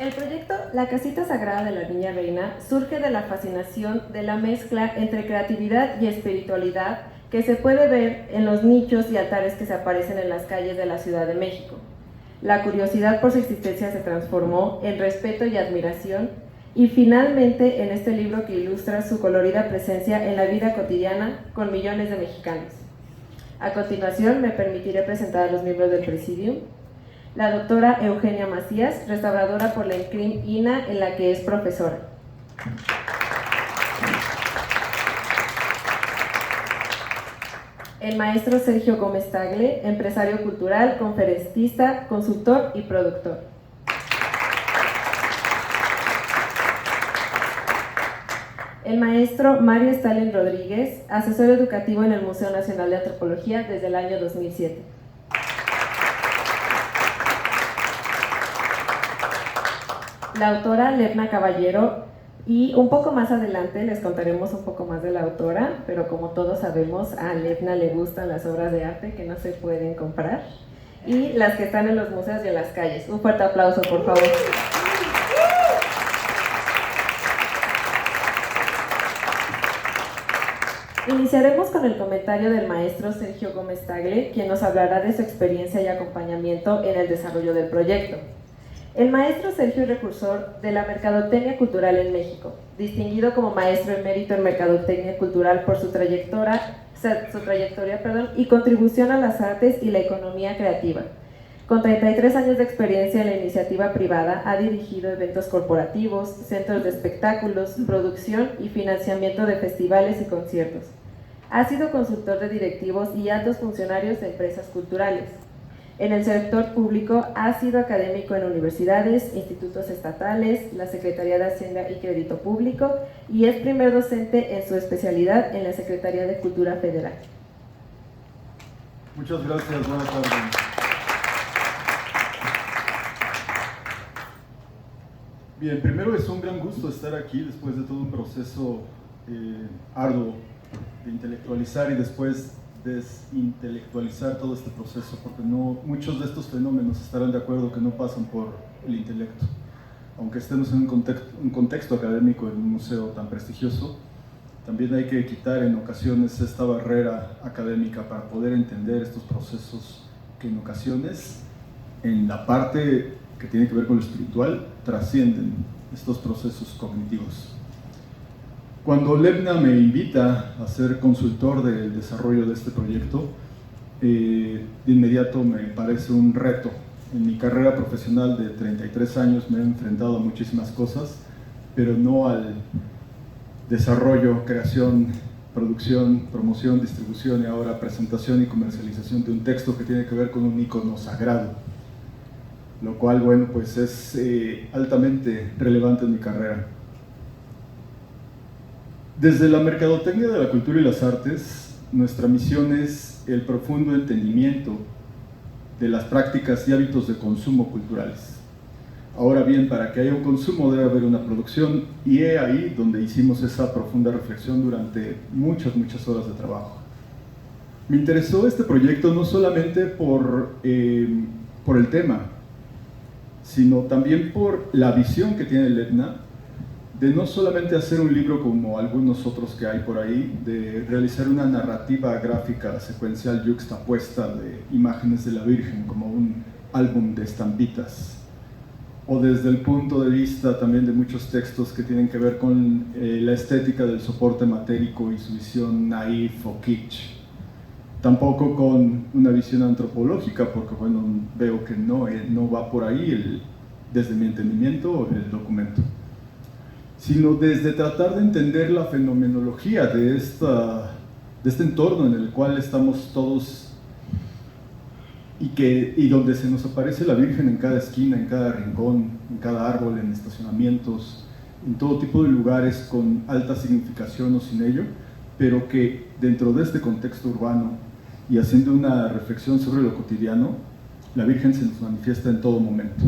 El proyecto La Casita Sagrada de la Niña Reina surge de la fascinación de la mezcla entre creatividad y espiritualidad que se puede ver en los nichos y altares que se aparecen en las calles de la Ciudad de México. La curiosidad por su existencia se transformó en respeto y admiración, y finalmente en este libro que ilustra su colorida presencia en la vida cotidiana con millones de mexicanos. A continuación me permitiré presentar a los miembros del Presidium. La doctora Eugenia Macías, restauradora por la INCRIM INA, en la que es profesora. El maestro Sergio Gómez Tagle, empresario cultural, conferencista, consultor y productor. El maestro Mario Stalin Rodríguez, asesor educativo en el Museo Nacional de Antropología desde el año 2007. La autora Lepna Caballero, y un poco más adelante les contaremos un poco más de la autora, pero como todos sabemos, a Lepna le gustan las obras de arte que no se pueden comprar y las que están en los museos y en las calles. Un fuerte aplauso, por favor. Iniciaremos con el comentario del maestro Sergio Gómez Tagle, quien nos hablará de su experiencia y acompañamiento en el desarrollo del proyecto. El maestro Sergio es precursor de la mercadotecnia cultural en México, distinguido como maestro emérito en mercadotecnia cultural por su trayectoria y contribución a las artes y la economía creativa. Con 33 años de experiencia en la iniciativa privada, ha dirigido eventos corporativos, centros de espectáculos, producción y financiamiento de festivales y conciertos. Ha sido consultor de directivos y altos funcionarios de empresas culturales. En el sector público ha sido académico en universidades, institutos estatales, la Secretaría de Hacienda y Crédito Público, y es primer docente en su especialidad en la Secretaría de Cultura Federal. Muchas gracias, buenas tardes. Bien, primero es un gran gusto estar aquí después de todo un proceso arduo de intelectualizar y después desintelectualizar todo este proceso, porque muchos de estos fenómenos estarán de acuerdo que no pasan por el intelecto. Aunque estemos en un contexto académico en un museo tan prestigioso, también hay que quitar en ocasiones esta barrera académica para poder entender estos procesos que en ocasiones, en la parte que tiene que ver con lo espiritual, trascienden estos procesos cognitivos. Cuando Lepna me invita a ser consultor del desarrollo de este proyecto, de inmediato me parece un reto. En mi carrera profesional de 33 años me he enfrentado a muchísimas cosas, pero no al desarrollo, creación, producción, promoción, distribución y ahora presentación y comercialización de un texto que tiene que ver con un icono sagrado, lo cual, bueno, pues es altamente relevante en mi carrera. Desde la mercadotecnia de la cultura y las artes, nuestra misión es el profundo entendimiento de las prácticas y hábitos de consumo culturales. Ahora bien, para que haya un consumo debe haber una producción, y es ahí donde hicimos esa profunda reflexión durante muchas horas de trabajo. Me interesó este proyecto no solamente por el tema, sino también por la visión que tiene Lepna de no solamente hacer un libro como algunos otros que hay por ahí, de realizar una narrativa gráfica secuencial yuxtapuesta de imágenes de la Virgen como un álbum de estampitas, o desde el punto de vista también de muchos textos que tienen que ver con la estética del soporte matérico y su visión naif o kitsch. Tampoco con una visión antropológica, porque bueno, veo que no va por ahí desde mi entendimiento el documento, sino desde tratar de entender la fenomenología de este entorno en el cual estamos todos y donde se nos aparece la Virgen en cada esquina, en cada rincón, en cada árbol, en estacionamientos, en todo tipo de lugares con alta significación o sin ello, pero que dentro de este contexto urbano y haciendo una reflexión sobre lo cotidiano, la Virgen se nos manifiesta en todo momento.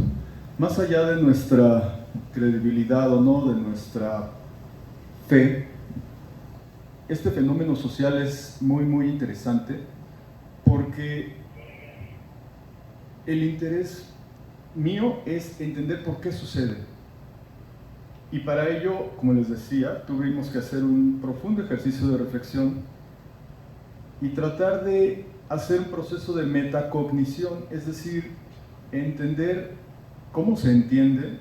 Más allá de nuestra credibilidad o no, de nuestra fe, este fenómeno social es muy interesante porque el interés mío es entender por qué sucede. Y para ello, como les decía, tuvimos que hacer un profundo ejercicio de reflexión y tratar de hacer un proceso de metacognición, es decir, entender cómo se entiende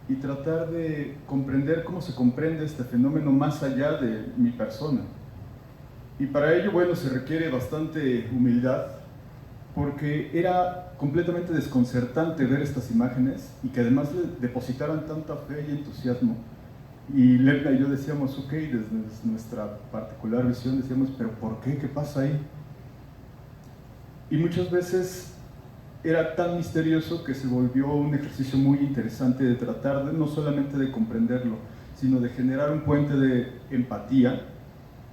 y tratar de comprender cómo se comprende este fenómeno más allá de mi persona. Y para ello, bueno, se requiere bastante humildad, porque era completamente desconcertante ver estas imágenes y que además le depositaran tanta fe y entusiasmo. Y Lepna y yo decíamos, ok, desde nuestra particular visión decíamos, pero ¿por qué? ¿Qué pasa ahí? Y muchas veces era tan misterioso que se volvió un ejercicio muy interesante de tratar de, no solamente de comprenderlo, sino de generar un puente de empatía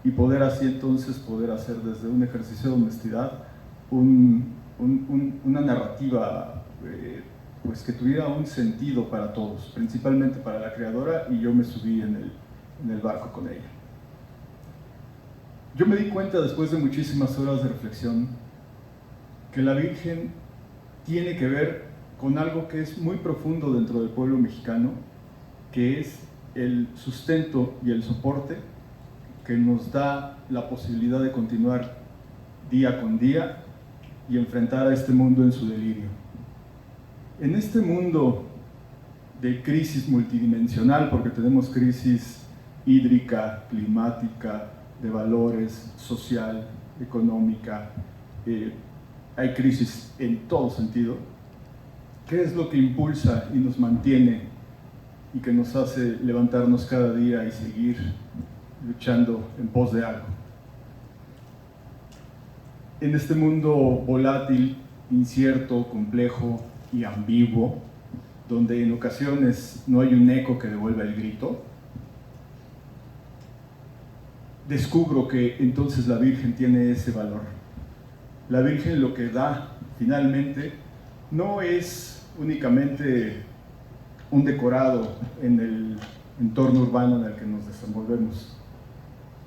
y poder así entonces poder hacer desde un ejercicio de honestidad una narrativa pues que tuviera un sentido para todos, principalmente para la creadora, y yo me subí en el barco con ella. Yo me di cuenta después de muchísimas horas de reflexión que la Virgen tiene que ver con algo que es muy profundo dentro del pueblo mexicano, que es el sustento y el soporte que nos da la posibilidad de continuar día con día y enfrentar a este mundo en su delirio. En este mundo de crisis multidimensional, porque tenemos crisis hídrica, climática, de valores, social, económica, hay crisis en todo sentido. ¿Qué es lo que impulsa y nos mantiene y que nos hace levantarnos cada día y seguir luchando en pos de algo? En este mundo volátil, incierto, complejo y ambiguo, donde en ocasiones no hay un eco que devuelva el grito, descubro que entonces la Virgen tiene ese valor. La Virgen lo que da finalmente no es únicamente un decorado en el entorno urbano en el que nos desenvolvemos.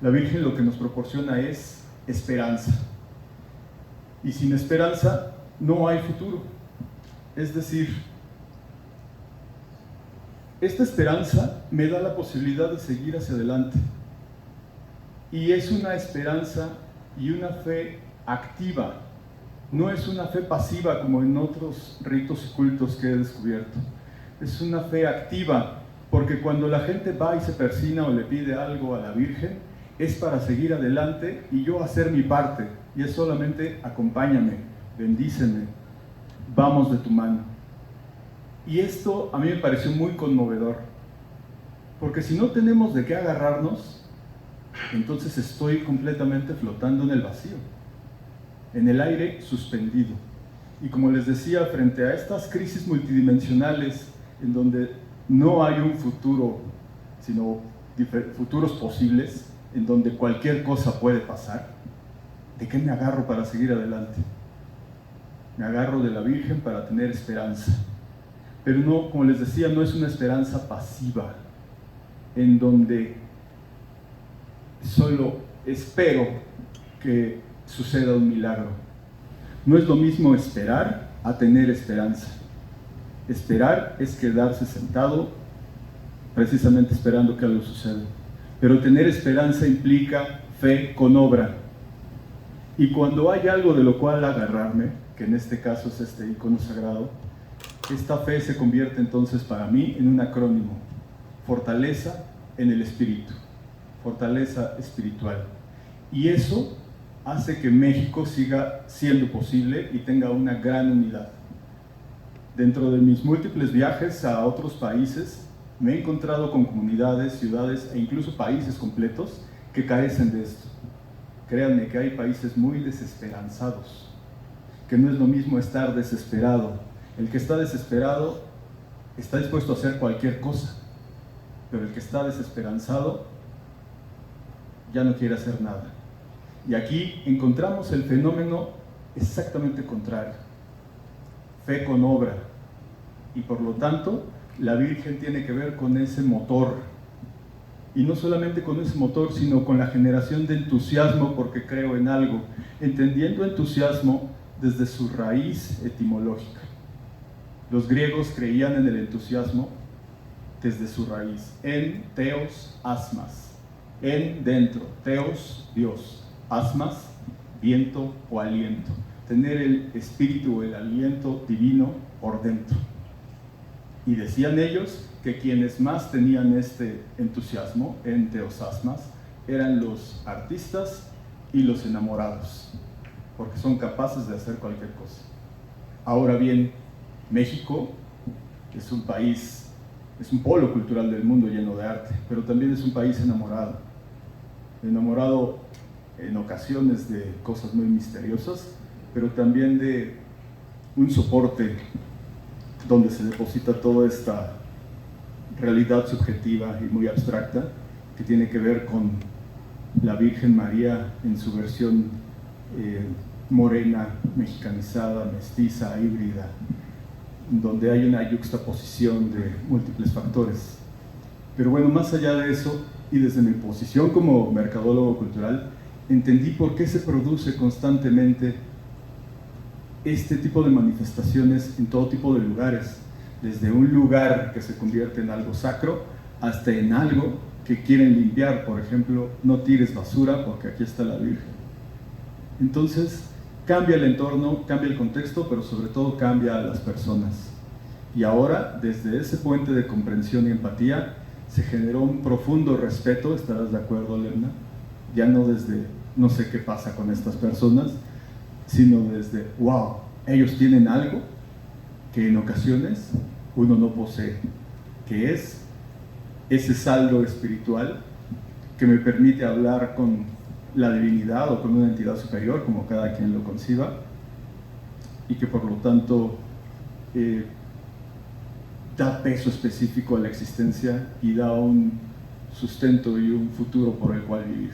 La Virgen lo que nos proporciona es esperanza. Y sin esperanza no hay futuro. Es decir, esta esperanza me da la posibilidad de seguir hacia adelante. Y es una esperanza y una fe activa. No es una fe pasiva como en otros ritos y cultos que he descubierto. Es una fe activa, porque cuando la gente va y se persina o le pide algo a la Virgen, es para seguir adelante y yo hacer mi parte. Y es solamente acompáñame, bendíceme, vamos de tu mano. Y esto a mí me pareció muy conmovedor, porque si no tenemos de qué agarrarnos, entonces estoy completamente flotando en el vacío, en el aire suspendido. Y como les decía, frente a estas crisis multidimensionales en donde no hay un futuro, sino futuros posibles, en donde cualquier cosa puede pasar, ¿de qué me agarro para seguir adelante? Me agarro de la Virgen para tener esperanza. Pero no, como les decía, no es una esperanza pasiva, en donde solo espero que suceda un milagro. No es lo mismo esperar a tener esperanza. Esperar es quedarse sentado precisamente esperando que algo suceda. Pero tener esperanza implica fe con obra. Y cuando hay algo de lo cual agarrarme, que en este caso es este icono sagrado, esta fe se convierte entonces para mí en un acrónimo: fortaleza en el espíritu, fortaleza espiritual. Y eso hace que México siga siendo posible y tenga una gran unidad. Dentro de mis múltiples viajes a otros países, me he encontrado con comunidades, ciudades e incluso países completos que carecen de esto. Créanme que hay países muy desesperanzados, que no es lo mismo estar desesperado. El que está desesperado está dispuesto a hacer cualquier cosa, pero el que está desesperanzado ya no quiere hacer nada. Y aquí encontramos el fenómeno exactamente contrario: fe con obra. Y por lo tanto, la Virgen tiene que ver con ese motor. Y no solamente con ese motor, sino con la generación de entusiasmo porque creo en algo, entendiendo entusiasmo desde su raíz etimológica. Los griegos creían en el entusiasmo desde su raíz, en theos asmas, en dentro, theos Dios, asmas viento o aliento, tener el espíritu o el aliento divino por dentro. Y decían ellos que quienes más tenían este entusiasmo en theos asmas eran los artistas y los enamorados, porque son capaces de hacer cualquier cosa. Ahora bien, México es un país, es un polo cultural del mundo lleno de arte, pero también es un país enamorado en ocasiones de cosas muy misteriosas, pero también de un soporte donde se deposita toda esta realidad subjetiva y muy abstracta que tiene que ver con la Virgen María en su versión morena, mexicanizada, mestiza, híbrida, donde hay una yuxtaposición de múltiples factores. Pero bueno, más allá de eso, y desde mi posición como mercadólogo cultural, entendí por qué se produce constantemente este tipo de manifestaciones en todo tipo de lugares, desde un lugar que se convierte en algo sacro hasta en algo que quieren limpiar. Por ejemplo, no tires basura porque aquí está la Virgen. Entonces cambia el entorno, cambia el contexto, pero sobre todo cambia a las personas. Y ahora, desde ese puente de comprensión y empatía, se generó un profundo respeto, estarás de acuerdo, Lerna, ya no desde no sé qué pasa con estas personas, sino desde, wow, ellos tienen algo que en ocasiones uno no posee, que es ese saldo espiritual que me permite hablar con la divinidad o con una entidad superior, como cada quien lo conciba, y que por lo tanto da peso específico a la existencia y da un sustento y un futuro por el cual vivir.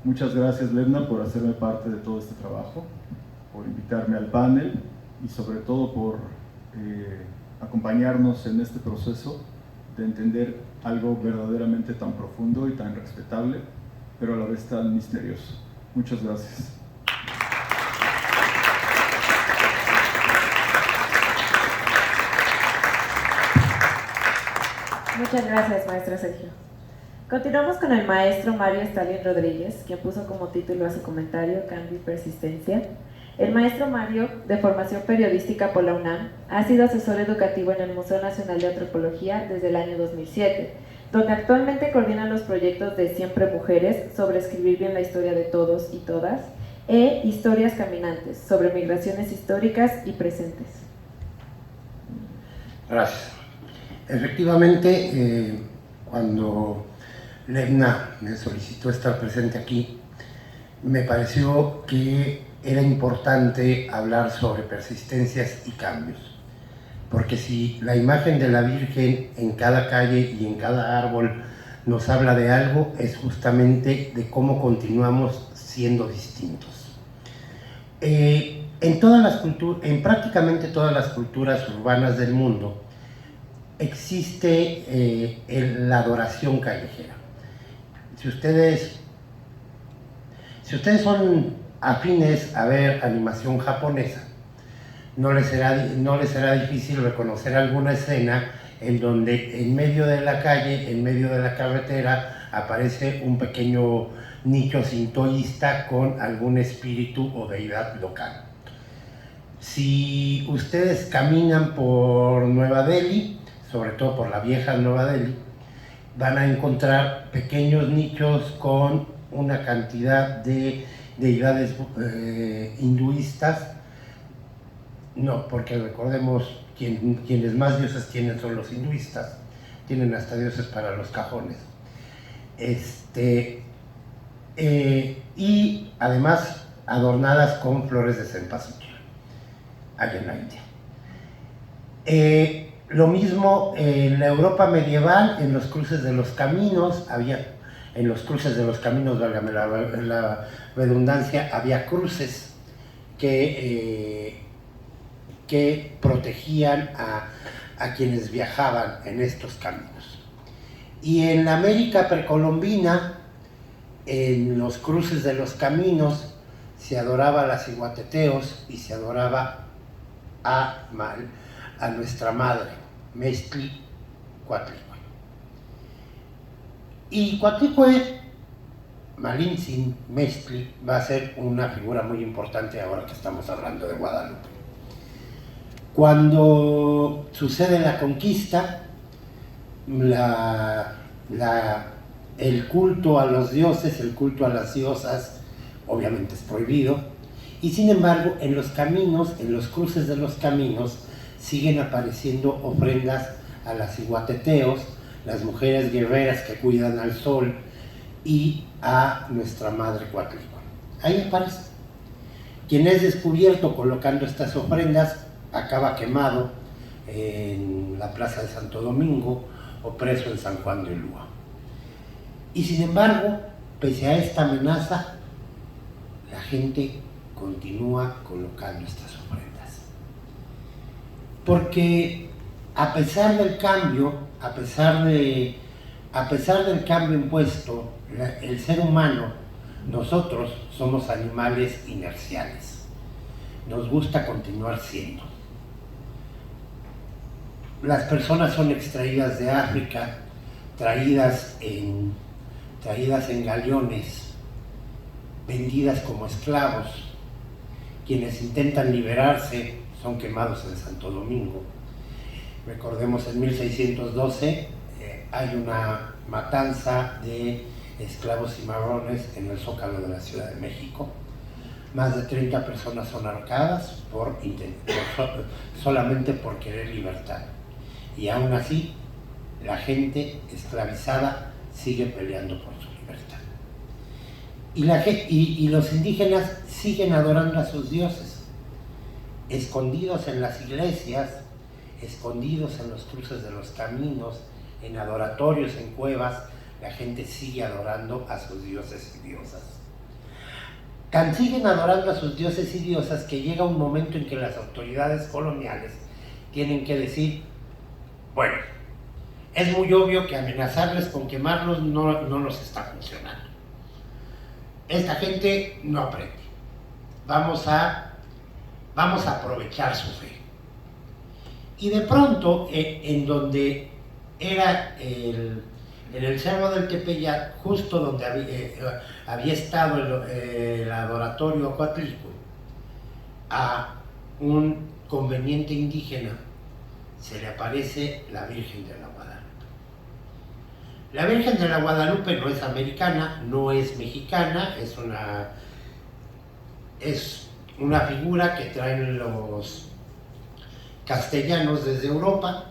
Muchas gracias, Lerna, por hacerme parte de todo este trabajo, por invitarme al panel y sobre todo por acompañarnos en este proceso de entender algo verdaderamente tan profundo y tan respetable, pero a la vez tan misterioso. Muchas gracias. Muchas gracias, maestro Sergio. Continuamos con el maestro Mario Stalin Rodríguez, quien puso como título a su comentario Cambio y Persistencia. El maestro Mario, de formación periodística por la UNAM, ha sido asesor educativo en el Museo Nacional de Antropología desde el año 2007, donde actualmente coordina los proyectos de Siempre Mujeres, sobre escribir bien la historia de todos y todas, e Historias Caminantes, sobre migraciones históricas y presentes. Gracias. Efectivamente, cuando Lerna me solicitó estar presente aquí, me pareció que era importante hablar sobre persistencias y cambios, porque si la imagen de la Virgen en cada calle y en cada árbol nos habla de algo, es justamente de cómo continuamos siendo distintos. En prácticamente todas las culturas urbanas del mundo existe la adoración callejera. Si ustedes son afines a ver animación japonesa, no les será difícil reconocer alguna escena en donde en medio de la calle, en medio de la carretera, aparece un pequeño nicho sintoísta con algún espíritu o deidad local. Si ustedes caminan por Nueva Delhi, sobre todo por la vieja Nueva Delhi, van a encontrar pequeños nichos con una cantidad de deidades hinduistas. No, porque recordemos, quienes más dioses tienen son los hinduistas, tienen hasta dioses para los cajones. Y además adornadas con flores de cempasúchil, allá en la India. Lo mismo en la Europa medieval, en los cruces de los caminos, válgame la redundancia, había cruces que protegían a quienes viajaban en estos caminos. Y en la América precolombina, en los cruces de los caminos, se adoraba a las ciguateteos y se adoraba a a nuestra madre, Mextli Coatlicue. Y Coatlicue, Malintzin Mextli, va a ser una figura muy importante ahora que estamos hablando de Guadalupe. Cuando sucede la conquista, el culto a los dioses, el culto a las diosas, obviamente es prohibido, y sin embargo en los caminos, en los cruces de los caminos, siguen apareciendo ofrendas a las iguateteos, las mujeres guerreras que cuidan al sol, y a nuestra madre Coatlicue. Ahí aparece. Quien es descubierto colocando estas ofrendas acaba quemado en la plaza de Santo Domingo o preso en San Juan de Ulúa. Y sin embargo, pese a esta amenaza, la gente continúa colocando estas ofrendas. Porque a pesar del cambio, a pesar del cambio impuesto, el ser humano, nosotros somos animales inerciales. Nos gusta continuar siendo. Las personas son extraídas de África, traídas en galeones, vendidas como esclavos. Quienes intentan liberarse son quemados en Santo Domingo. Recordemos, en 1612 hay una matanza de esclavos cimarrones en el Zócalo de la Ciudad de México. Más de 30 personas son ahorcadas solamente por querer libertad. Y aún así, la gente esclavizada sigue peleando por su libertad. Y los indígenas siguen adorando a sus dioses, escondidos en las iglesias, escondidos en los cruces de los caminos, en adoratorios, en cuevas. La gente sigue adorando a sus dioses y diosas. Tan siguen adorando a sus dioses y diosas que llega un momento en que las autoridades coloniales tienen que decir: bueno, es muy obvio que amenazarles con quemarlos no nos está funcionando. Esta gente no aprende. Vamos a aprovechar su fe. Y de pronto, en donde era en el Cerro del Tepeyac, justo donde había estado el adoratorio a Coatlicue, a un conveniente indígena se le aparece la Virgen de la Guadalupe. La Virgen de la Guadalupe no es americana, no es mexicana, es una figura que traen los castellanos desde Europa.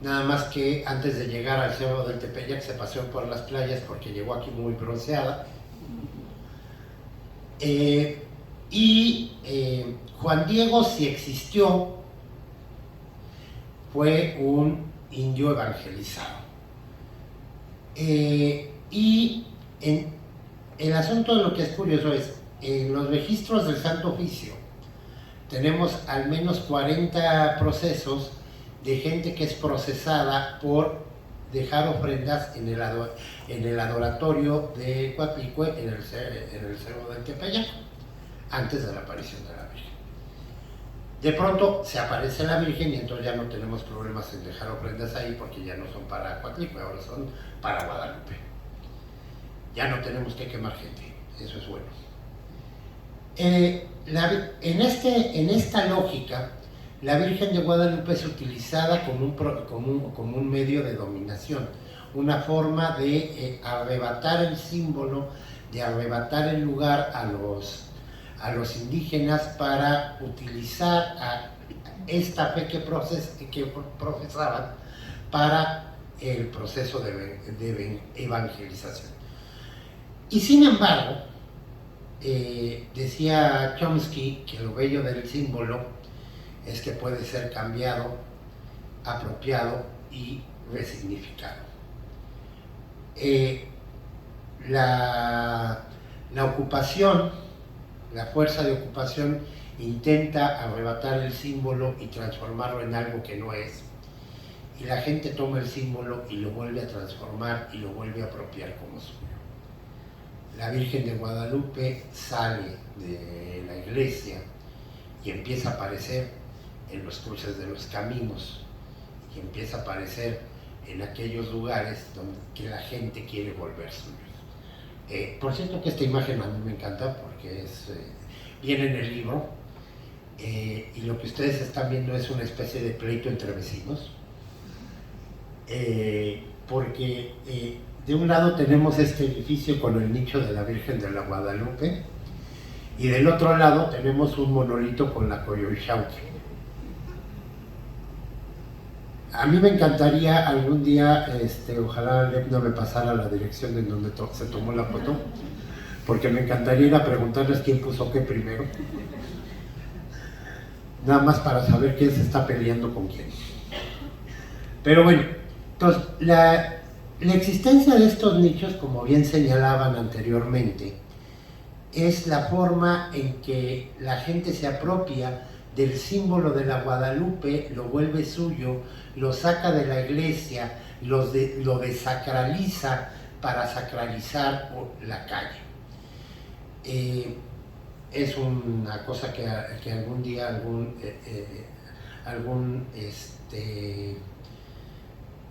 Nada más que antes de llegar al Cerro del Tepeyac se paseó por las playas porque llegó aquí muy bronceada. Juan Diego, si existió, fue un indio evangelizado. El asunto de lo que es curioso es, en los registros del Santo Oficio tenemos al menos 40 procesos de gente que es procesada por dejar ofrendas en el adoratorio de Coatlicue, en el Cerro del Tepeyac, antes de la aparición de la Virgen. De pronto se aparece la Virgen y entonces ya no tenemos problemas en dejar ofrendas ahí, porque ya no son para Coatlicue, ahora son para Guadalupe. Ya no tenemos que quemar gente, eso es bueno. En esta lógica, la Virgen de Guadalupe es utilizada como un medio de dominación, una forma de arrebatar el símbolo, de arrebatar el lugar a los indígenas para utilizar esta fe que profesaban para el proceso de evangelización. Y sin embargo, decía Chomsky que lo bello del símbolo es que puede ser cambiado, apropiado y resignificado. La ocupación, la fuerza de ocupación intenta arrebatar el símbolo y transformarlo en algo que no es. Y la gente toma el símbolo y lo vuelve a transformar y lo vuelve a apropiar como suyo. La Virgen de Guadalupe sale de la iglesia y empieza a aparecer en los cruces de los caminos y empieza a aparecer en aquellos lugares donde que la gente quiere volver suyos. Por cierto que esta imagen a mí me encanta porque viene en el libro, y lo que ustedes están viendo es una especie de pleito entre vecinos, porque de un lado tenemos este edificio con el nicho de la Virgen de la Guadalupe y del otro lado tenemos un monolito con la Coyoixauhqui. A mí me encantaría algún día, ojalá Lepna me pasara la dirección en donde se tomó la foto, porque me encantaría ir a preguntarles quién puso qué primero, nada más para saber quién se está peleando con quién. Pero bueno, entonces la existencia de estos nichos, como bien señalaban anteriormente, es la forma en que la gente se apropia del símbolo de la Guadalupe, lo vuelve suyo, lo saca de la iglesia, lo desacraliza para sacralizar la calle. Es una cosa que algún día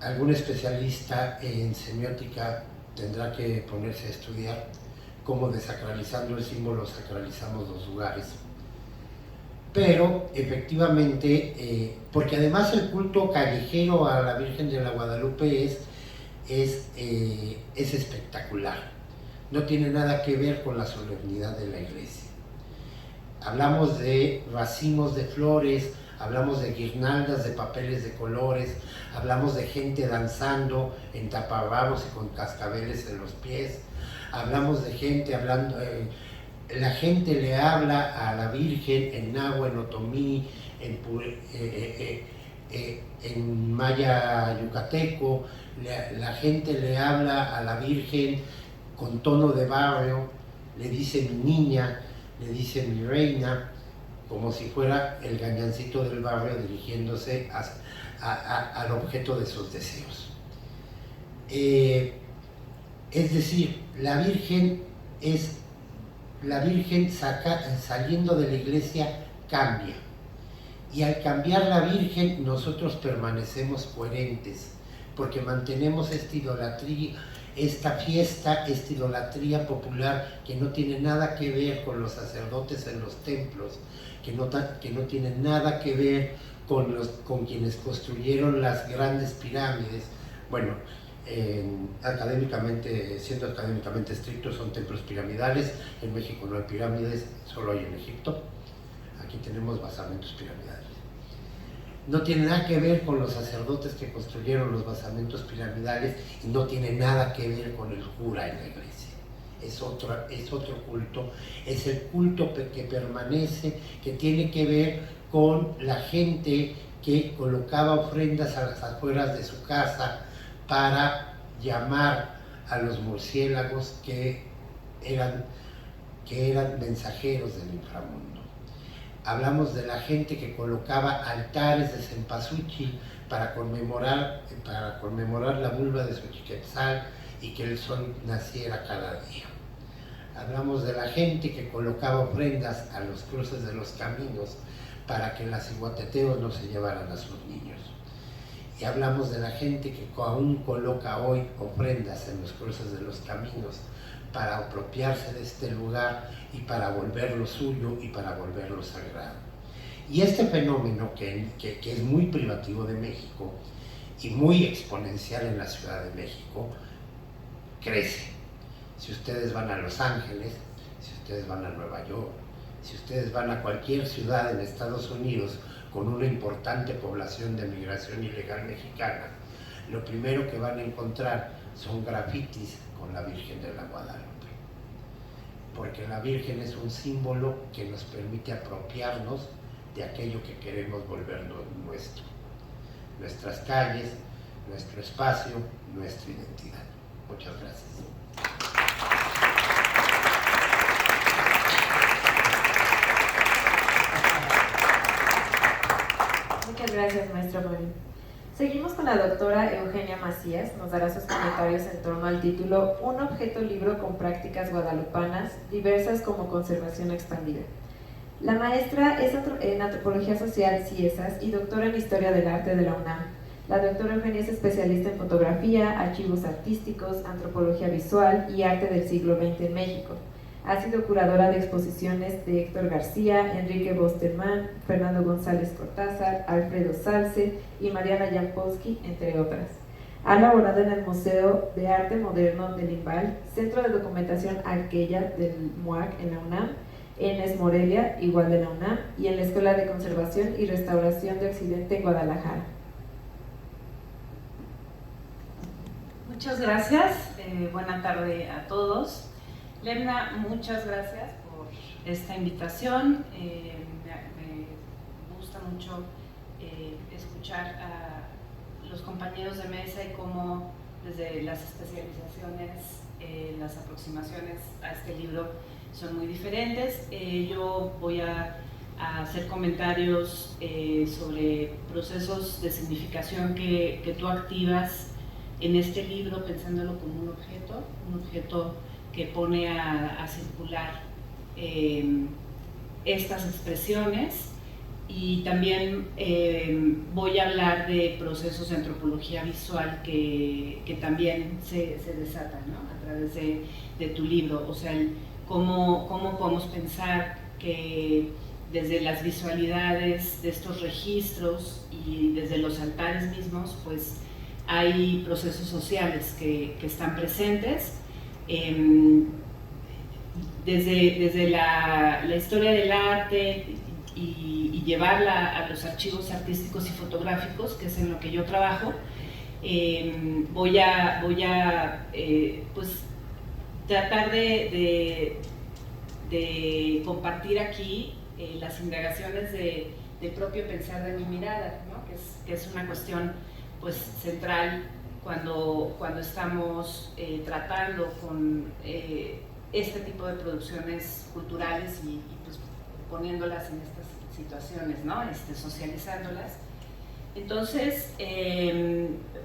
algún especialista en semiótica tendrá que ponerse a estudiar cómo desacralizando el símbolo sacralizamos los lugares. Pero efectivamente, porque además el culto callejero a la Virgen de la Guadalupe es espectacular, no tiene nada que ver con la solemnidad de la iglesia. Hablamos de racimos de flores, hablamos de guirnaldas de papeles de colores, hablamos de gente danzando en taparrabos y con cascabeles en los pies, hablamos de gente hablando, la gente le habla a la Virgen en náhuatl, en otomí, en maya yucateco, la gente le habla a la Virgen con tono de barrio, le dice mi niña, le dice mi reina, como si fuera el gañancito del barrio dirigiéndose al objeto de sus deseos. Es decir, la Virgen saliendo de la iglesia cambia, y al cambiar la Virgen nosotros permanecemos coherentes, porque mantenemos esta idolatría, esta fiesta, esta idolatría popular que no tiene nada que ver con los sacerdotes en los templos, que no tiene nada que ver con quienes construyeron las grandes pirámides. Bueno, siendo académicamente estrictos, son templos piramidales. En México no hay pirámides, solo hay en Egipto. Aquí tenemos basamentos piramidales. No tiene nada que ver con los sacerdotes que construyeron los basamentos piramidales y no tiene nada que ver con el cura en la iglesia. Es otro culto, es el culto que permanece, que tiene que ver con la gente que colocaba ofrendas a las afueras de su casa para llamar a los murciélagos que eran mensajeros del inframundo. Hablamos de la gente que colocaba altares de cempasúchil para conmemorar la vulva de Xochiquetzal y que el sol naciera cada día. Hablamos de la gente que colocaba ofrendas a los cruces de los caminos para que las iguateteos no se llevaran a sus niños. Y hablamos de la gente que aún coloca hoy ofrendas en los cruces de los caminos para apropiarse de este lugar y para volverlo suyo y para volverlo sagrado. Y este fenómeno que es muy privativo de México y muy exponencial en la Ciudad de México, crece. Si ustedes van a Los Ángeles, si ustedes van a Nueva York, si ustedes van a cualquier ciudad en Estados Unidos con una importante población de migración ilegal mexicana, lo primero que van a encontrar son grafitis con la Virgen de la Guadalupe. Porque la Virgen es un símbolo que nos permite apropiarnos de aquello que queremos volvernos nuestro. Nuestras calles, nuestro espacio, nuestra identidad. Muchas gracias. Muchas gracias, maestro Marín. Seguimos con la doctora Eugenia Macías. Nos dará sus comentarios en torno al título Un objeto libro con prácticas guadalupanas diversas como conservación expandida. La maestra es en Antropología Social CIESAS y doctora en Historia del Arte de la UNAM. La doctora Eugenia es especialista en fotografía, archivos artísticos, antropología visual y arte del siglo XX en México. Ha sido curadora de exposiciones de Héctor García, Enrique Bosterman, Fernando González Cortázar, Alfredo Salce y Mariana Jampolsky, entre otras. Ha laborado en el Museo de Arte Moderno del Limbal, Centro de Documentación Arqueya del MUAC en la UNAM, en ES Morelia, igual de la UNAM, y en la Escuela de Conservación y Restauración de Occidente en Guadalajara. Muchas gracias, buena tarde a todos. Lemna, muchas gracias por esta invitación. Me gusta mucho escuchar a los compañeros de mesa y cómo desde las especializaciones, las aproximaciones a este libro son muy diferentes. Yo voy a hacer comentarios sobre procesos de significación que tú activas en este libro, pensándolo como un objeto que pone a circular estas expresiones, y también voy a hablar de procesos de antropología visual que también se desatan, ¿no?, a través de tu libro. O sea, cómo podemos pensar que desde las visualidades de estos registros y desde los altares mismos, pues hay procesos sociales que están presentes. Desde la historia del arte y llevarla a los archivos artísticos y fotográficos, que es en lo que yo trabajo, voy a pues tratar de compartir aquí las indagaciones del propio pensar de mi mirada, ¿no?, que es una cuestión pues central cuando estamos tratando con este tipo de producciones culturales y pues poniéndolas en estas situaciones, ¿no?, socializándolas. Entonces,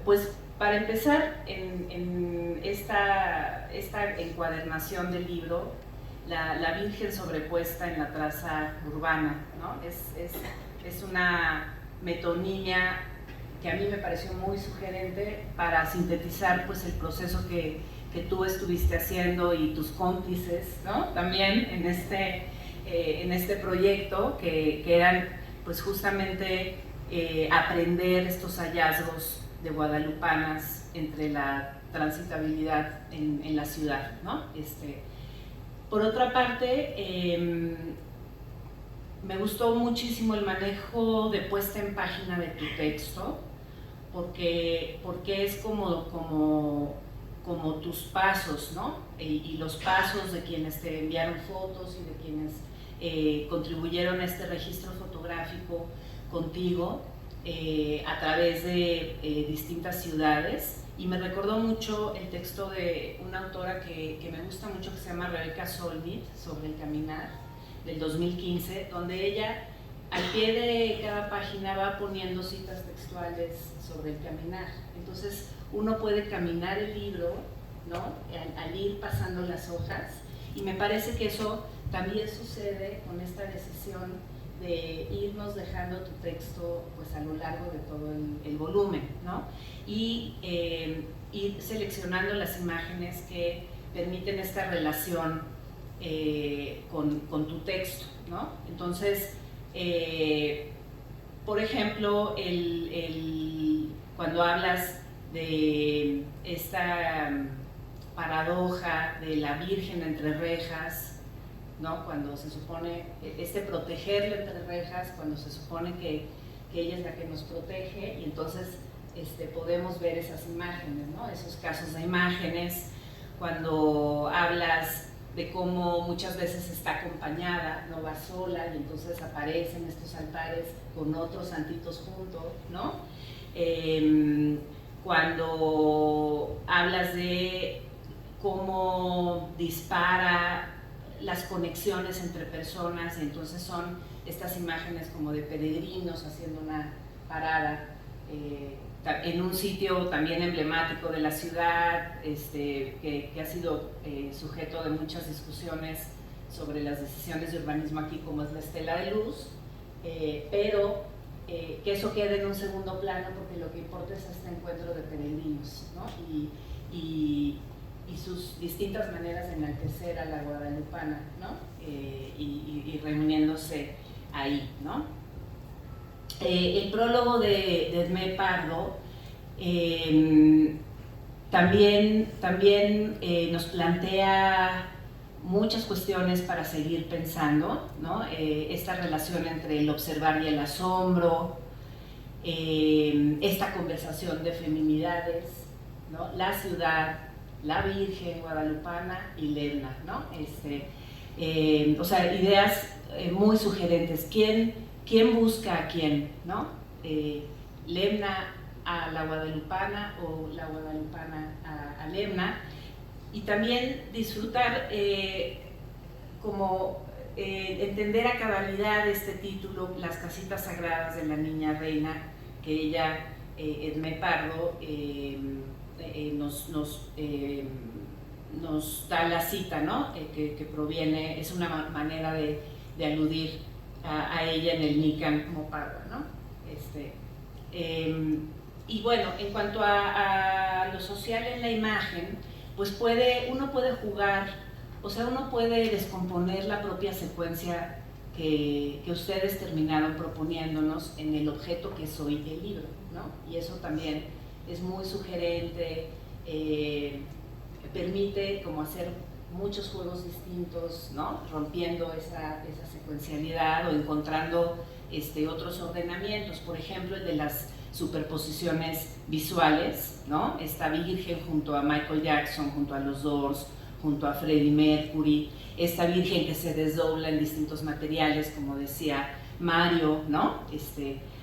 pues para empezar en esta encuadernación del libro, la Virgen sobrepuesta en la traza urbana, ¿no?, es una metonimia que a mí me pareció muy sugerente para sintetizar pues el proceso que tú estuviste haciendo y tus cómplices, ¿no?, también en este proyecto, que eran pues justamente aprender estos hallazgos de guadalupanas entre la transitabilidad en la ciudad, ¿no? Por otra parte, me gustó muchísimo el manejo de puesta en página de tu texto, porque es como tus pasos, ¿no? Y los pasos de quienes te enviaron fotos y de quienes contribuyeron a este registro fotográfico contigo a través de distintas ciudades. Y me recordó mucho el texto de una autora que me gusta mucho, que se llama Rebeca Solnit, sobre el caminar, del 2015, donde ella al pie de cada página va poniendo citas textuales sobre el caminar. Entonces uno puede caminar el libro, ¿no?, al ir pasando las hojas, y me parece que eso también sucede con esta decisión de irnos dejando tu texto pues a lo largo de todo el volumen, ¿no?, y ir seleccionando las imágenes que permiten esta relación con tu texto, ¿no? Entonces, por ejemplo, cuando hablas de esta paradoja de la Virgen entre rejas, ¿no?, cuando se supone protegerla entre rejas, cuando se supone que ella es la que nos protege, y entonces podemos ver esas imágenes, ¿no?, esos casos de imágenes, cuando hablas de cómo muchas veces está acompañada, no va sola, y entonces aparecen estos altares con otros santitos juntos, ¿no? Cuando hablas de cómo dispara las conexiones entre personas, y entonces son estas imágenes como de peregrinos haciendo una parada en un sitio también emblemático de la ciudad, que ha sido sujeto de muchas discusiones sobre las decisiones de urbanismo aquí, como es la estela de luz, pero que eso quede en un segundo plano, porque lo que importa es este encuentro de peregrinos, ¿no? y sus distintas maneras de enaltecer a la guadalupana, ¿no? Y reuniéndose ahí, ¿no? El prólogo de Edmé Pardo también nos plantea muchas cuestiones para seguir pensando, ¿no? Esta relación entre el observar y el asombro, esta conversación de feminidades, ¿no? La ciudad, la Virgen guadalupana y Lebna, ¿no? O sea, ideas muy sugerentes. ¿Quién busca a quién, ¿no? Lebna a la guadalupana o la guadalupana a Lebna, y también disfrutar entender a cabalidad este título, Las casitas sagradas de la niña reina, que ella, Edmé Pardo, nos da la cita, ¿no? Que proviene, es una manera de aludir a ella en el Nican como Parda, ¿no? Y bueno, en cuanto a lo social en la imagen, pues uno puede jugar, o sea, uno puede descomponer la propia secuencia que ustedes terminaron proponiéndonos en el objeto que es hoy el libro, ¿no? Y eso también es muy sugerente, permite como hacer muchos juegos distintos, ¿no? Rompiendo esa secuencialidad o encontrando otros ordenamientos, por ejemplo el de las superposiciones visuales, ¿no? Esta Virgen junto a Michael Jackson, junto a los Doors, junto a Freddie Mercury, esta Virgen que se desdobla en distintos materiales, como decía Mario, ¿no?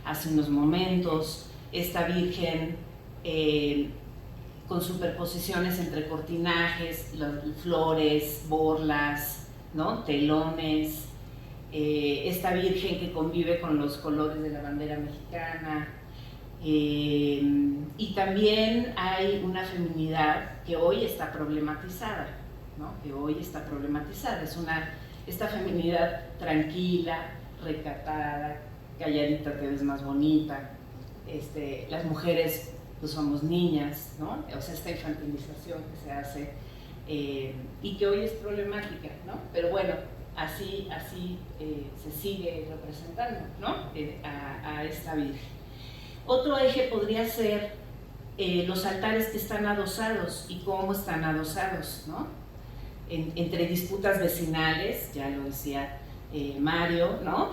Hace unos momentos, esta Virgen con superposiciones entre cortinajes, flores, borlas, ¿no? Telones, esta Virgen que convive con los colores de la bandera mexicana, y también hay una feminidad que hoy está problematizada, ¿no? Que hoy está problematizada, esta feminidad tranquila, recatada, calladita te ves más bonita, las mujeres pues somos niñas, ¿no? O sea, esta infantilización que se hace y que hoy es problemática, ¿no? Pero bueno, así se sigue representando, ¿no? A esta Virgen. Otro eje podría ser los altares que están adosados y cómo están adosados, ¿no? Entre disputas vecinales, ya lo decía Mario, ¿no?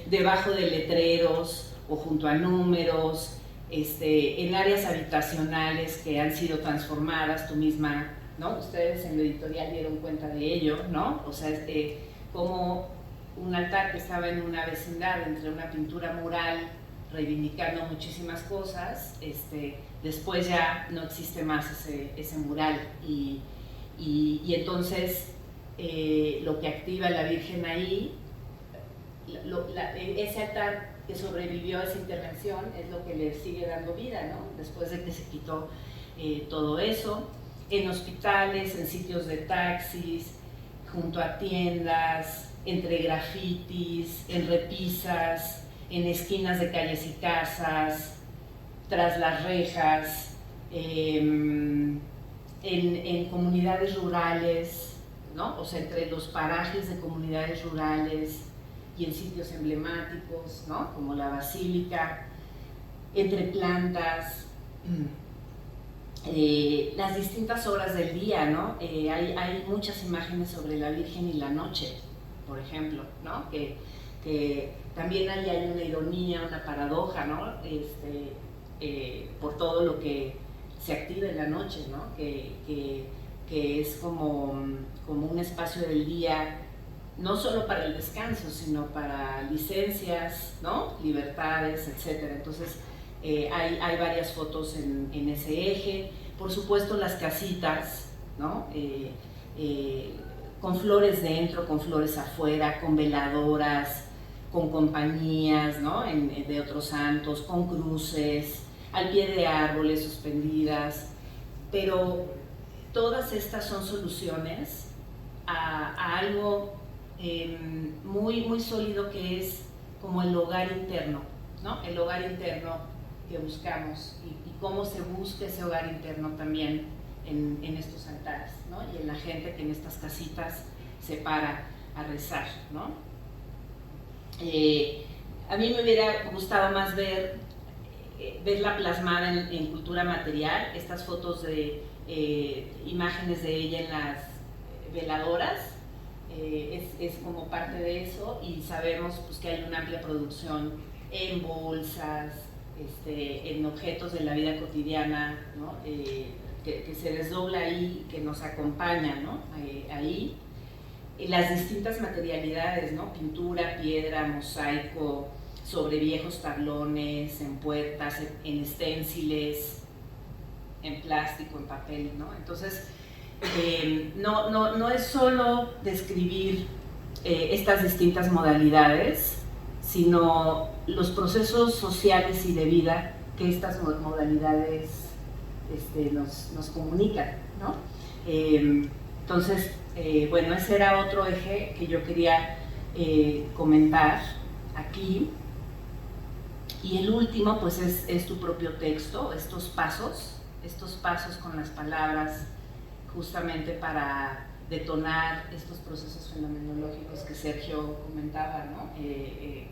Debajo de letreros o junto a números, en áreas habitacionales que han sido transformadas, tú misma, ¿no? Ustedes en lo editorial dieron cuenta de ello, ¿no? O sea, como un altar que estaba en una vecindad entre una pintura mural reivindicando muchísimas cosas, después ya no existe más ese mural y entonces lo que activa la Virgen ahí, ese altar que sobrevivió a esa intervención es lo que le sigue dando vida, ¿no? Después de que se quitó todo eso, en hospitales, en sitios de taxis, junto a tiendas, entre grafitis, en repisas, en esquinas de calles y casas, tras las rejas, en comunidades rurales, ¿no? O sea, entre los parajes de comunidades rurales y en sitios emblemáticos, ¿no? Como la Basílica, entre plantas, las distintas horas del día, ¿no? Hay muchas imágenes sobre la Virgen y la noche, por ejemplo, ¿no? Que también ahí hay una ironía, una paradoja, ¿no? Por todo lo que se activa en la noche, ¿no? Que es como un espacio del día, no solo para el descanso, sino para licencias, ¿no? Libertades, etc. Entonces, hay varias fotos en ese eje. Por supuesto, las casitas, ¿no? Con flores dentro, con flores afuera, con veladoras, con compañías, ¿no? De otros santos, con cruces, al pie de árboles suspendidas, pero todas estas son soluciones a algo muy, muy sólido, que es como el hogar interno, ¿no? El hogar interno que buscamos y cómo se busca ese hogar interno también en estos altares, ¿no? Y en la gente que en estas casitas se para a rezar, ¿no? A mí me hubiera gustado más verla plasmada en cultura material, estas fotos de imágenes de ella en las veladoras, es como parte de eso, y sabemos pues, que hay una amplia producción en bolsas, en objetos de la vida cotidiana, ¿no? Que se desdobla ahí, que nos acompaña, ¿no? Ahí. Las distintas materialidades, ¿no? Pintura, piedra, mosaico, sobre viejos tablones, en puertas, en esténciles, en plástico, en papel, ¿no? Entonces, no es solo describir estas distintas modalidades, sino los procesos sociales y de vida que estas modalidades nos comunican, ¿no? Entonces, bueno, ese era otro eje que yo quería comentar aquí. Y el último, pues, es tu propio texto, estos pasos con las palabras, justamente para detonar estos procesos fenomenológicos que Sergio comentaba, ¿no? Que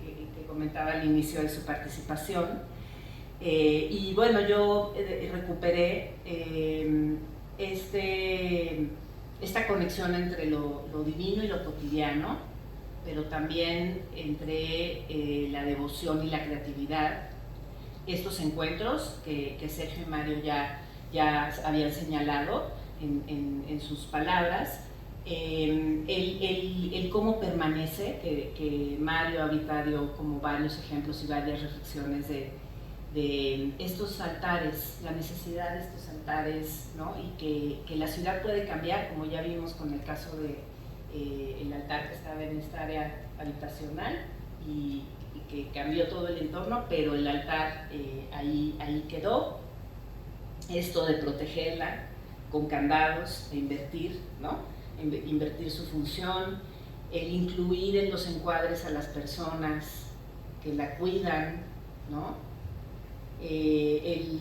comentaba al inicio de su participación. Y bueno, yo recuperé esta conexión entre lo divino y lo cotidiano, pero también entre la devoción y la creatividad. Estos encuentros que Sergio y Mario ya habían señalado en sus palabras, el cómo permanece, que Mario ha habitado como varios ejemplos y varias reflexiones de estos altares, la necesidad de estos altares, ¿no? Y que la ciudad puede cambiar, como ya vimos con el caso de el altar que estaba en esta área habitacional y que cambió todo el entorno, pero el altar ahí quedó. Esto de protegerla con candados, de invertir, ¿no? Invertir su función, el incluir en los encuadres a las personas que la cuidan, ¿no? El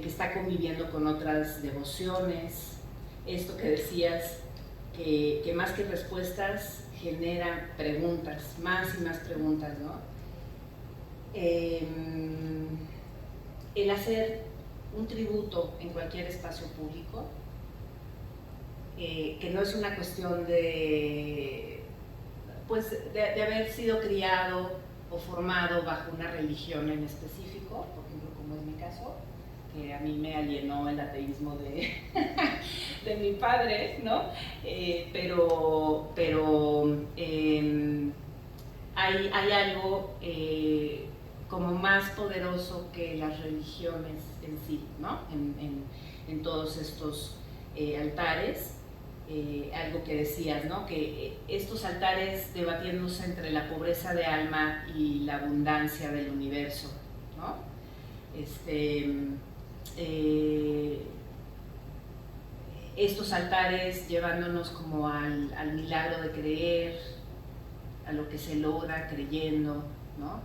que está conviviendo con otras devociones, esto que decías, que más que respuestas genera preguntas, más y más preguntas, ¿no? El hacer un tributo en cualquier espacio público, que no es una cuestión de haber sido criado o formado bajo una religión en específico, por ejemplo, como es mi caso, que a mí me alienó el ateísmo de mi padre, ¿no? Pero hay algo como más poderoso que las religiones en sí, ¿no? En todos estos altares. Algo que decías, ¿no? Que estos altares debatiéndose entre la pobreza de alma y la abundancia del universo, ¿no? Estos altares llevándonos como al milagro de creer, a lo que se logra creyendo, ¿no?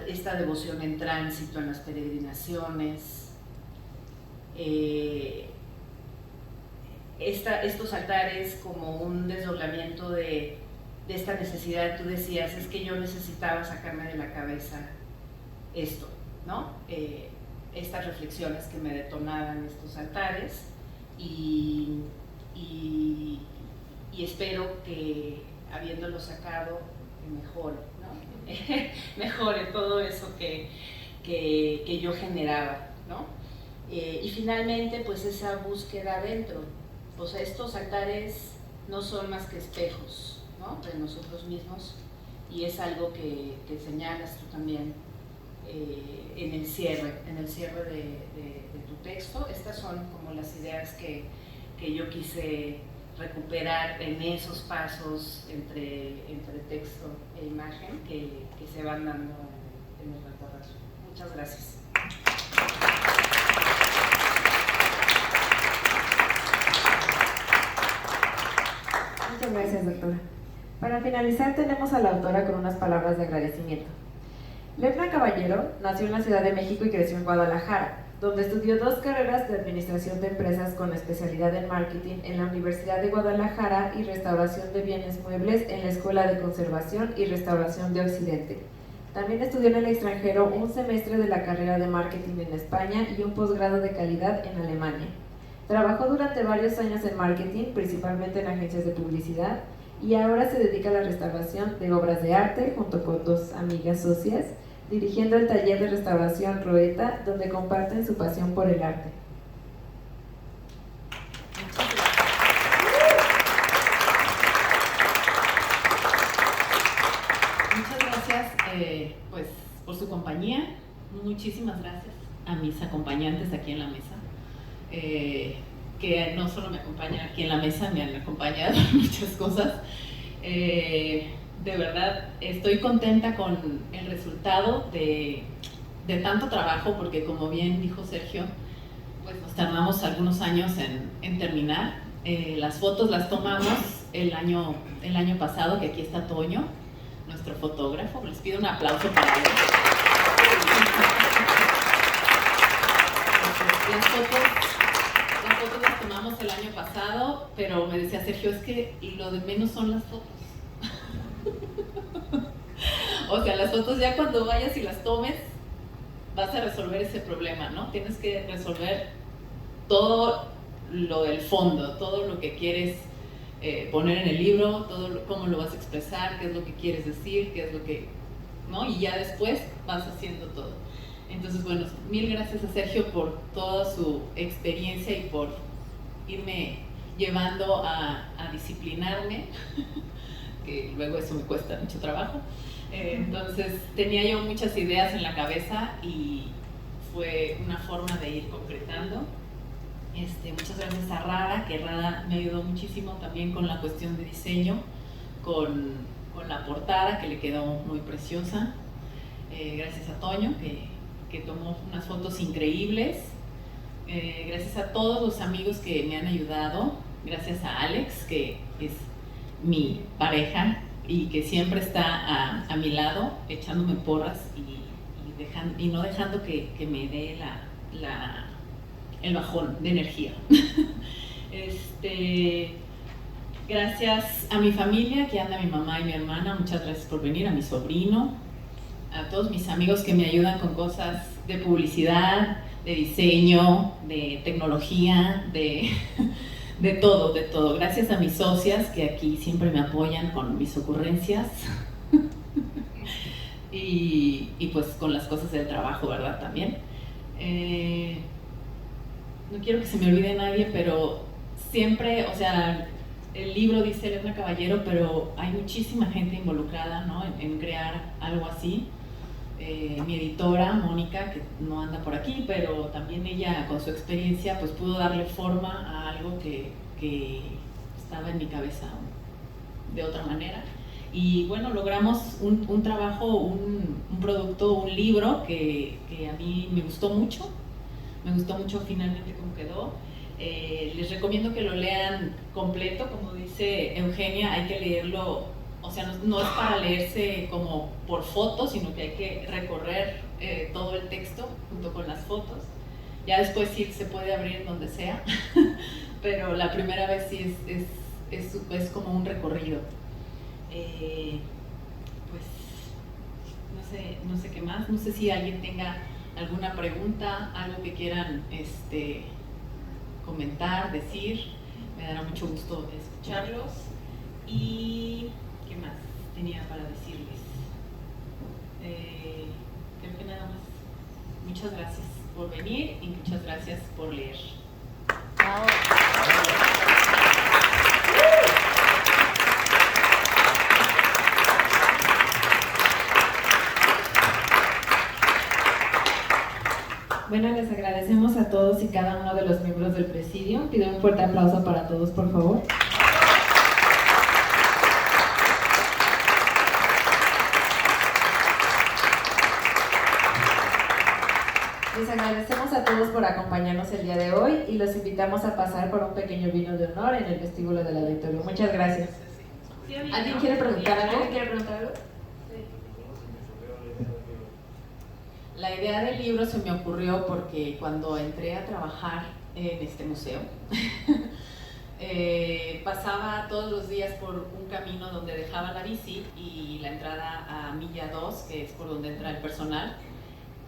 Esta devoción en tránsito en las peregrinaciones, estos altares como un desdoblamiento de esta necesidad. Tú decías, es que yo necesitaba sacarme de la cabeza esto, ¿no? Estas reflexiones que me detonaban estos altares, y espero que habiéndolo sacado mejore, ¿no? Mejore todo eso que yo generaba, ¿no? Y finalmente, pues esa búsqueda adentro. O sea, estos altares no son más que espejos, ¿no? De nosotros mismos, y es algo que señalas tú también en el cierre de tu texto. Estas son como las ideas que yo quise recuperar en esos pasos entre texto e imagen que se van dando en el recorrido. Muchas gracias. Muchas gracias, doctora. Para finalizar, tenemos a la autora con unas palabras de agradecimiento. Ledna Caballero nació en la Ciudad de México y creció en Guadalajara, donde estudió 2 carreras de Administración de Empresas con especialidad en Marketing en la Universidad de Guadalajara y Restauración de Bienes Muebles en la Escuela de Conservación y Restauración de Occidente. También estudió en el extranjero un semestre de la carrera de Marketing en España y un posgrado de calidad en Alemania. Trabajó durante varios años en marketing, principalmente en agencias de publicidad, y ahora se dedica a la restauración de obras de arte junto con 2 amigas socias, dirigiendo el taller de restauración Roeta, donde comparten su pasión por el arte. Muchas gracias pues, por su compañía. Muchísimas gracias a mis acompañantes aquí en la mesa, que no solo me acompañan aquí en la mesa, me han acompañado en muchas cosas. De verdad, estoy contenta con el resultado de tanto trabajo, porque como bien dijo Sergio, pues nos tardamos algunos años en terminar. Las fotos las tomamos el año pasado, que aquí está Toño, nuestro fotógrafo. Les pido un aplauso para él. Las fotos las tomamos el año pasado, pero me decía Sergio, es que lo de menos son las fotos. O sea, las fotos ya cuando vayas y las tomes, vas a resolver ese problema, ¿no? Tienes que resolver todo lo del fondo, todo lo que quieres poner en el libro, cómo lo vas a expresar, qué es lo que quieres decir, qué es lo que, ¿no? Y ya después vas haciendo todo. Entonces, bueno, mil gracias a Sergio por toda su experiencia y por irme llevando a disciplinarme, que luego eso me cuesta mucho trabajo. Entonces, tenía yo muchas ideas en la cabeza y fue una forma de ir concretando. Muchas gracias a Rada, que Rada me ayudó muchísimo también con la cuestión de diseño, con la portada, que le quedó muy preciosa. Gracias a Toño, que tomó unas fotos increíbles. Gracias a todos los amigos que me han ayudado. Gracias a Alex, que es mi pareja y que siempre está a mi lado, echándome porras y no dejando que me dé el bajón de energía. Gracias a mi familia, que anda mi mamá y mi hermana, muchas gracias por venir, a mi sobrino, a todos mis amigos que me ayudan con cosas de publicidad, de diseño, de tecnología, de todo. Gracias a mis socias, que aquí siempre me apoyan con mis ocurrencias y pues con las cosas del trabajo, ¿verdad? También. No quiero que se me olvide nadie, pero siempre, o sea, el libro dice Ledna Caballero, pero hay muchísima gente involucrada, ¿no? en crear algo así. Mi editora, Mónica, que no anda por aquí, pero también ella con su experiencia pues pudo darle forma a algo que estaba en mi cabeza de otra manera. Y bueno, logramos un trabajo, un producto, un libro que a mí me gustó mucho finalmente cómo quedó. Les recomiendo que lo lean completo, como dice Eugenia, hay que leerlo. O sea, no es para leerse como por fotos, sino que hay que recorrer todo el texto junto con las fotos. Ya después sí se puede abrir en donde sea, pero la primera vez sí es como un recorrido. Pues no sé qué más, no sé si alguien tenga alguna pregunta, algo que quieran comentar, decir. Me dará mucho gusto escucharlos. Y ¿qué más tenía para decirles? Creo que nada más. Muchas gracias por venir y muchas gracias por leer. Bueno, les agradecemos a todos y cada uno de los miembros del presidio. Pido un fuerte aplauso para todos, por favor. Les agradecemos a todos por acompañarnos el día de hoy y los invitamos a pasar por un pequeño vino de honor en el vestíbulo del auditorio. Muchas gracias. ¿Alguien quiere preguntar algo? La idea del libro se me ocurrió porque cuando entré a trabajar en este museo, pasaba todos los días por un camino donde dejaba la bici y la entrada a Milla 2, que es por donde entra el personal.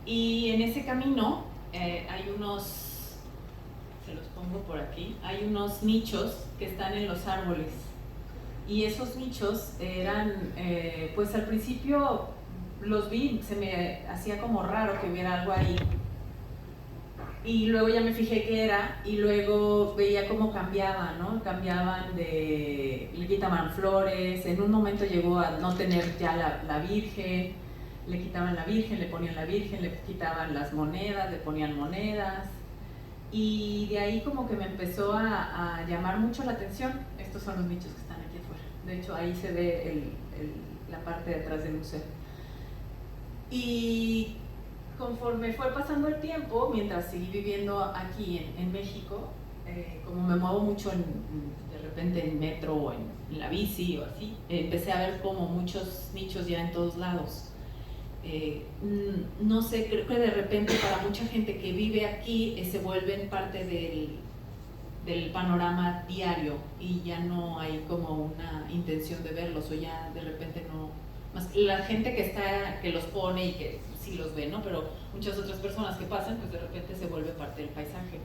Y en ese camino hay unos, se los pongo por aquí, hay unos nichos que están en los árboles. Y esos nichos eran, pues al principio los vi, se me hacía como raro que hubiera algo ahí. Y luego ya me fijé qué era y luego veía cómo cambiaba, ¿no? Cambiaban le quitaban flores, en un momento llegó a no tener ya la Virgen, le quitaban la Virgen, le ponían la Virgen, le quitaban las monedas, le ponían monedas. Y de ahí como que me empezó a llamar mucho la atención. Estos son los nichos que están aquí afuera. De hecho, ahí se ve la parte de atrás del museo. Y conforme fue pasando el tiempo, mientras seguí viviendo aquí en México, como me muevo mucho de repente en metro o en la bici o así, empecé a ver como muchos nichos ya en todos lados. No sé, creo que de repente para mucha gente que vive aquí se vuelven parte del panorama diario y ya no hay como una intención de verlos o ya de repente no. Más la gente que los pone y que sí los ve, ¿no? Pero muchas otras personas que pasan, pues de repente se vuelve parte del paisaje.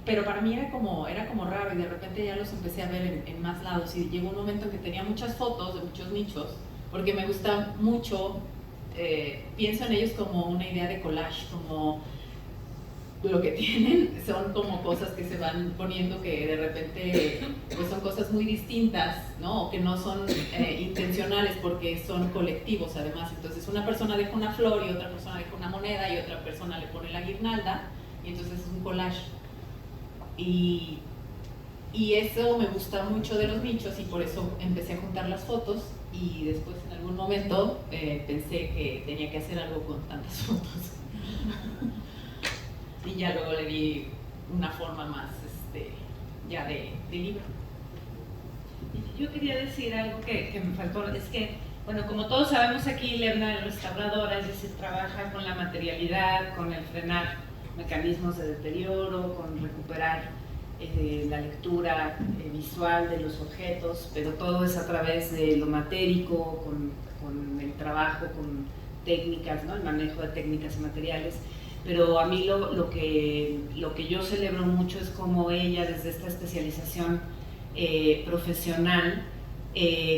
Pero para mí era como raro y de repente ya los empecé a ver en más lados y llegó un momento en que tenía muchas fotos de muchos nichos porque me gusta mucho, pienso en ellos como una idea de collage, como lo que tienen son como cosas que se van poniendo que de repente pues son cosas muy distintas, ¿no? O que no son intencionales porque son colectivos además. Entonces una persona deja una flor y otra persona deja una moneda y otra persona le pone la guirnalda y entonces es un collage. Y eso me gusta mucho de los nichos y por eso empecé a juntar las fotos y después en algún momento pensé que tenía que hacer algo con tantas fotos. Y ya luego le di una forma más ya de libro. Yo quería decir algo que me faltó, es que, bueno, como todos sabemos aquí, Lebna es restauradora, es decir, trabaja con la materialidad, con el frenar mecanismos de deterioro, con recuperar la lectura visual de los objetos, pero todo es a través de lo matérico, con el trabajo, con técnicas, ¿no? El manejo de técnicas y materiales. Pero a mí lo que yo celebro mucho es cómo ella, desde esta especialización profesional,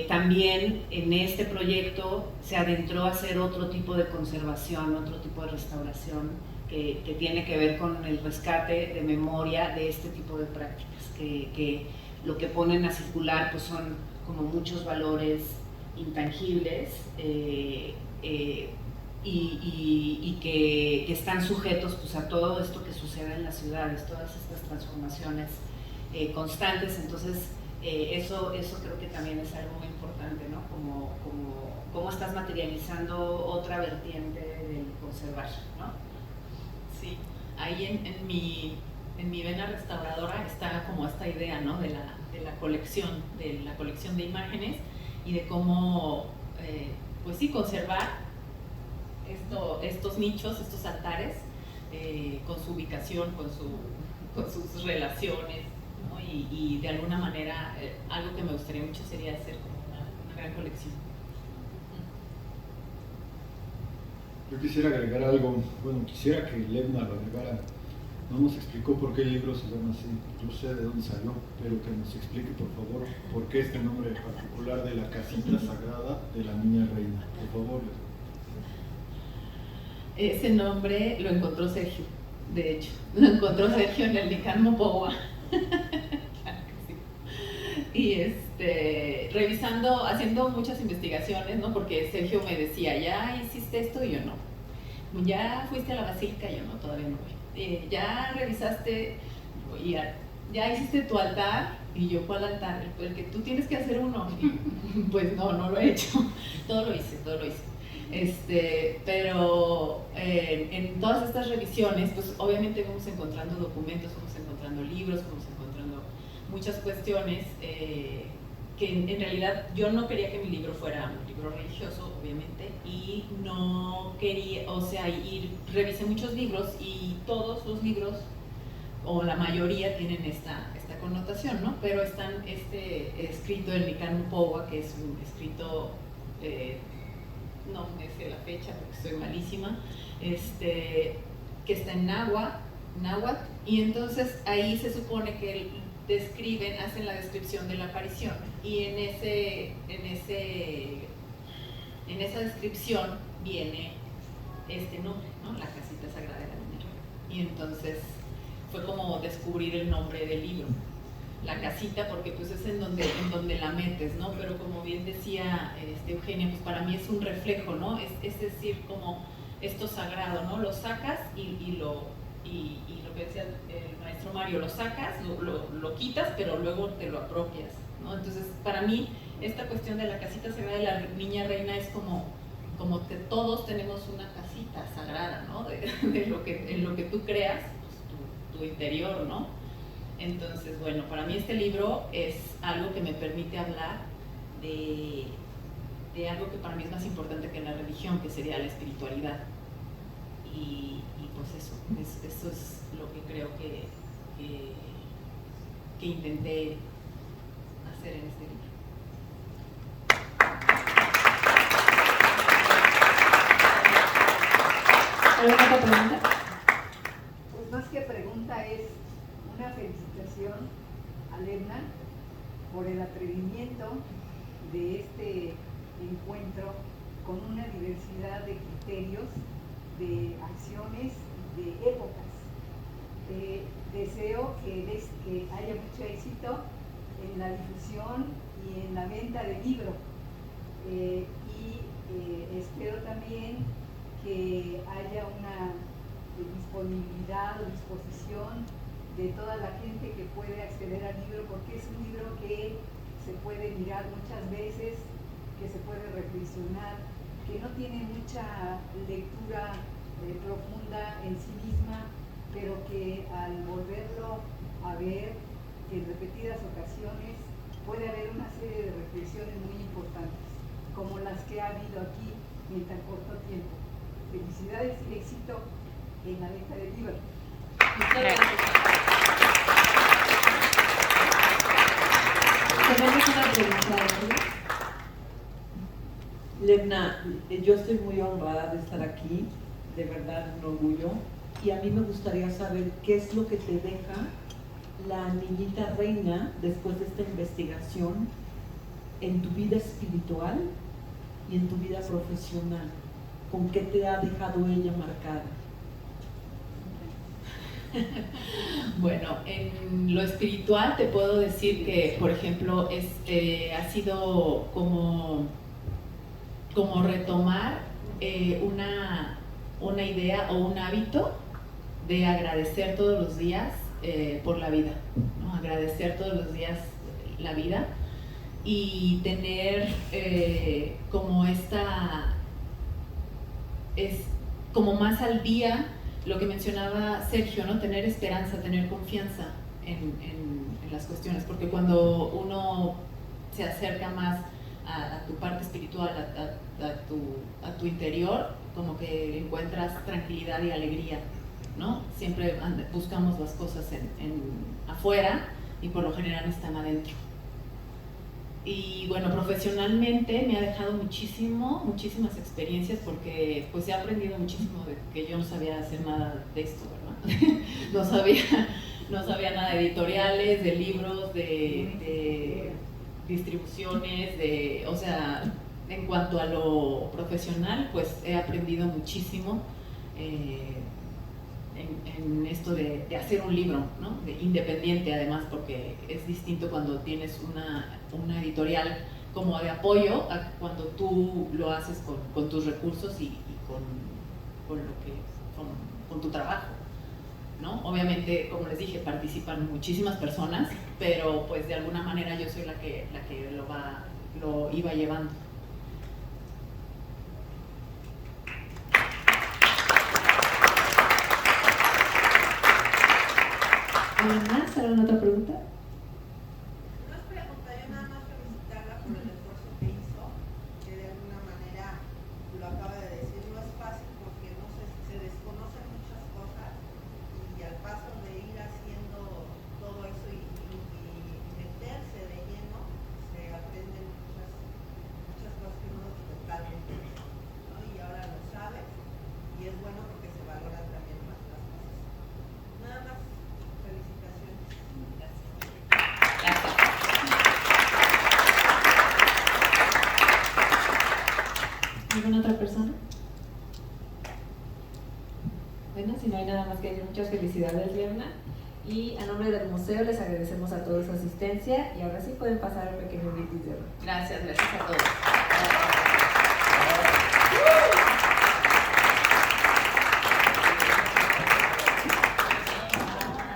también en este proyecto se adentró a hacer otro tipo de conservación, otro tipo de restauración que tiene que ver con el rescate de memoria de este tipo de prácticas, que lo que ponen a circular pues son como muchos valores intangibles, y que están sujetos pues, a todo esto que sucede en las ciudades, todas estas transformaciones constantes. Entonces eso creo que también es algo muy importante, ¿no? Cómo estás materializando otra vertiente del conservar, ¿no? Sí, ahí en mi vena restauradora está como esta idea, ¿no? de la colección de imágenes y de cómo pues sí, conservar estos nichos, estos altares, con su ubicación, con sus relaciones, ¿no? Y de alguna manera algo que me gustaría mucho sería hacer como una gran colección. Yo quisiera agregar algo, bueno, quisiera que Lebna lo agregara. No nos explicó por qué el libro se llama así, yo sé de dónde salió, pero que nos explique por favor por qué este nombre particular de la casita sagrada de la niña reina, por favor. Ese nombre lo encontró Sergio, de hecho, lo encontró Sergio en el Nicán Mopohua. Claro que sí. Y revisando, haciendo muchas investigaciones, ¿no? Porque Sergio me decía, ¿ya hiciste esto? Y yo no. ¿Ya fuiste a la basílica? Y yo no, todavía no voy. ¿Ya revisaste? Y ¿ya hiciste tu altar? Y yo, ¿cuál altar? El que tú tienes que hacer uno. Y, pues no lo he hecho. Todo lo hice. Pero en todas estas revisiones, pues obviamente vamos encontrando documentos, vamos encontrando libros, vamos encontrando muchas cuestiones en realidad yo no quería que mi libro fuera un libro religioso, obviamente, y no quería, o sea, revisé muchos libros y todos los libros, o la mayoría, tienen esta connotación, ¿no? Pero están escrito en Nican Powa, que es un escrito, no me sé la fecha porque soy malísima, que está en náhuatl, y entonces ahí se supone que hacen la descripción de la aparición, y en esa descripción viene este nombre, ¿no? La casita sagrada de la Niña Reina. Y entonces fue como descubrir el nombre del libro, la casita, porque pues es en donde la metes, ¿no? Pero como bien decía Eugenia, pues para mí es un reflejo, ¿no? Es decir, como esto sagrado, ¿no? Lo sacas y lo que decía el maestro Mario, lo sacas, lo quitas, pero luego te lo apropias, ¿no? Entonces, para mí, esta cuestión de la casita sagrada de la Niña Reina es como que todos tenemos una casita sagrada, ¿no? En lo que tú creas, pues, tu interior, ¿no? Entonces, bueno, para mí este libro es algo que me permite hablar de algo que para mí es más importante que la religión, que sería la espiritualidad. Y pues eso es lo que creo que intenté hacer en este libro. ¿Alguna otra pregunta? Pues más que pregunta, es una felicitación a Ledna por el atrevimiento de este encuentro con una diversidad de criterios, de acciones, de épocas. Deseo que haya mucho éxito en la difusión y en la venta del libro. Espero también que haya una disponibilidad o disposición de toda la gente que puede acceder al libro, porque es un libro que se puede mirar muchas veces, que se puede reflexionar, que no tiene mucha lectura profunda en sí misma, pero que al volverlo a ver en repetidas ocasiones puede haber una serie de reflexiones muy importantes, como las que ha habido aquí en tan corto tiempo. Felicidades y éxito en la venta del libro. Muchas gracias. Tenemos una pregunta. Ledna, yo estoy muy honrada de estar aquí, de verdad un orgullo, y a mí me gustaría saber qué es lo que te deja la Niñita Reina después de esta investigación en tu vida espiritual y en tu vida profesional. ¿Con qué te ha dejado ella marcada? Bueno, en lo espiritual te puedo decir que, por ejemplo, ha sido como retomar una idea o un hábito de agradecer todos los días por la vida, ¿no? Agradecer todos los días la vida y tener como como más al día lo que mencionaba Sergio, ¿no? Tener esperanza, tener confianza en las cuestiones, porque cuando uno se acerca más a tu parte espiritual, a tu interior, como que encuentras tranquilidad y alegría, ¿no? Siempre buscamos las cosas afuera y por lo general están adentro. Y bueno, profesionalmente me ha dejado muchísimas experiencias, porque pues he aprendido muchísimo de que yo no sabía hacer nada de esto, ¿verdad? no sabía nada de editoriales, de libros, de distribuciones, o sea, en cuanto a lo profesional, pues he aprendido muchísimo en esto de hacer un libro, ¿no? Independiente además, porque es distinto cuando tienes una editorial como de apoyo a cuando tú lo haces con tus recursos y con tu trabajo, ¿no? Obviamente, como les dije, participan muchísimas personas, pero pues de alguna manera yo soy la que lo iba llevando. ¿Alguien más? ¿Alguna otra pregunta? No es pregunta, yo nada más felicitar ¿Alguna otra persona? Bueno, si no hay nada más que decir, muchas felicidades, Lerna. Y a nombre del museo les agradecemos a todos su asistencia y ahora sí pueden pasar un pequeño brindis de honor. Gracias a todos.